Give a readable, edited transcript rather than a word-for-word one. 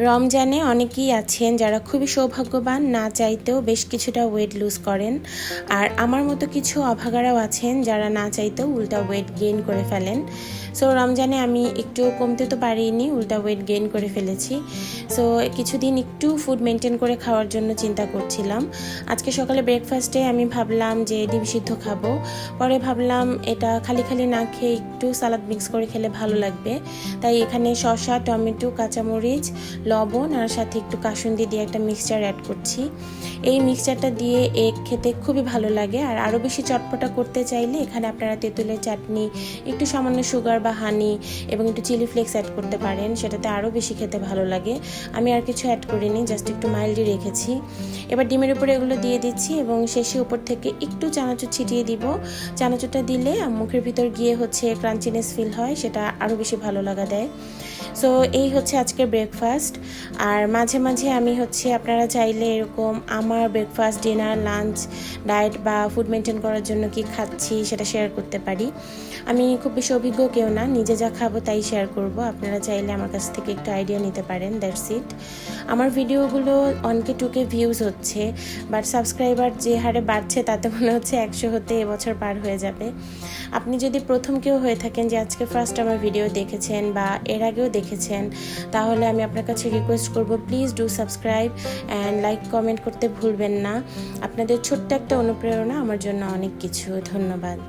রমজানে অনেকেই আছেন যারা খুবই সৌভাগ্যবান, না চাইতেও বেশ কিছুটা ওয়েট লুজ করেন। আর আমার মতো কিছু অভাগারাও আছেন যারা না চাইতেও উল্টা ওয়েট গেইন করে ফেলেন। সো রমজানে আমি একটু কমতে তো পারিনি, উল্টা ওয়েট গেইন করে ফেলেছি। সো কিছুদিন একটু ফুড মেনটেন করে খাওয়ার জন্য চিন্তা করছিলাম। আজকে সকালে ব্রেকফাস্টে আমি ভাবলাম যে ডিম সিদ্ধ খাবো। পরে ভাবলাম এটা খালি খালি না খেয়ে একটু সালাদ মিক্স করে খেলে ভালো লাগবে। তাই এখানে শসা, টমেটো, কাঁচামরিচ, লবণ আর সাথে একটু কাসুন্দি দিয়ে একটা মিক্সচার অ্যাড করছি। এই মিক্সচারটা দিয়ে এগ খেতে খুবই ভালো লাগে। আর আরও বেশি চটপটা করতে চাইলে এখানে আপনারা তেঁতুলের চাটনি, একটু সামান্য সুগার বা হানি এবং একটু চিলি ফ্লেক্স অ্যাড করতে পারেন, সেটাতে আরও বেশি খেতে ভালো লাগে। আমি আর কিছু অ্যাড করিনি, জাস্ট একটু মাইল্ডই রেখেছি। এবার ডিমের উপরে এগুলো দিয়ে দিচ্ছি এবং শেষে উপর থেকে একটু চানাচুর ছিটিয়ে দিব। চানাচুরটা দিলে মুখের ভিতর গিয়ে ক্রাঞ্চিনেস ফিল হয়, সেটা আরও বেশি ভালো লাগা দেয়। সো এই আজকের ব্রেকফাস্ট। আর মাঝে মাঝে আমি আপনারা চাইলে এরকম আমার ব্রেকফাস্ট, ডিনার, লাঞ্চ, ডায়েট বা ফুড মেনটেন করার জন্য কি খাচ্ছি সেটা শেয়ার করতে পারি। আমি খুব বেশি অভিজ্ঞ কেউ না, নিজে যা খাবো তাই শেয়ার করব। আপনারা চাইলে আমার কাছ থেকে একটু আইডিয়া নিতে পারেন, দ্যাটস ইট। আমার ভিডিওগুলো 1K 2K ভিউজ হচ্ছে, বাট সাবস্ক্রাইবার যে হারে বাড়ছে তাতে মনে হচ্ছে 100 হতে এবছর পার হয়ে যাবে। আপনি যদি প্রথম কেউ হয়ে থাকেন যে আজকে ফার্স্ট আমার ভিডিও দেখেছেন বা এর আগেও দেখেছেন, তাহলে আমি আপনার কাছে রিকোয়েস্ট করব, please do subscribe and like, comment করতে ভুলবেন না। আপনাদের ছোট্ট একটা অনুপ্রেরণা আমার জন্য অনেক কিছু। ধন্যবাদ।